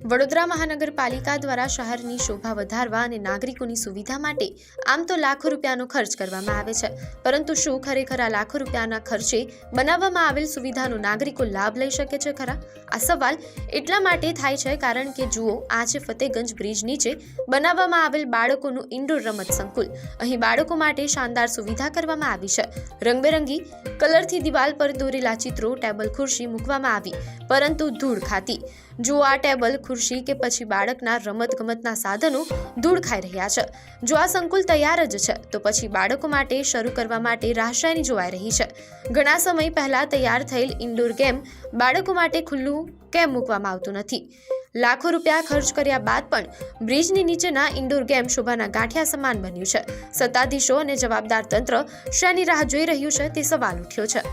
વડોદરા મહાનગરપાલિકા દ્વારા શહેરની શોભા વધારવા અને નાગરિકોની સુવિધા માટે આમ તો લાખો રૂપિયાનો ખર્ચ કરવામાં આવે છે, પરંતુ શું ખરેખર આ લાખો રૂપિયાના ખર્ચે બનાવવામાં આવેલ સુવિધાનો નાગરિકો લાભ લઈ શકે છે ખરા? આ સવાલ એટલા માટે થાય છે કારણ કે જુઓ, આ છે ફતેગંજ બ્રિજ નીચે બનાવવામાં આવેલ બાળકોનું ઇન્ડોર રમત સંકુલ. અહીં બાળકો માટે શાનદાર સુવિધા કરવામાં આવી છે. રંગબેરંગી કલરથી દિવાલ પર દોરેલા ચિત્રો, ટેબલ ખુરશી મૂકવામાં આવી, પરંતુ ધૂળ ખાતી. જુઓ, આ ટેબલ ખુરશી કે પછી બાળકના રમતગમતના સાધનો ધૂળ ખાઈ રહ્યા છે. જો આ સંકુલ તૈયાર જ છે તો પછી બાળકો માટે શરૂ કરવા માટે રાહશેરી જોવાઈ રહી છે. ઘણા સમય પહેલા તૈયાર થયેલ ઇન્ડોર ગેમ બાળકો માટે ખુલ્લું કેમ મૂકવામાં આવતું નથી? લાખો રૂપિયા ખર્ચ કર્યા બાદ પણ બ્રિજની નીચેના ઇન્ડોર ગેમ શોભાના ગાંઠિયા સમાન બન્યું છે. સત્તાધીશો અને જવાબદાર તંત્ર શેની રાહ જોઈ રહ્યું છે તે સવાલ ઉઠ્યો છે.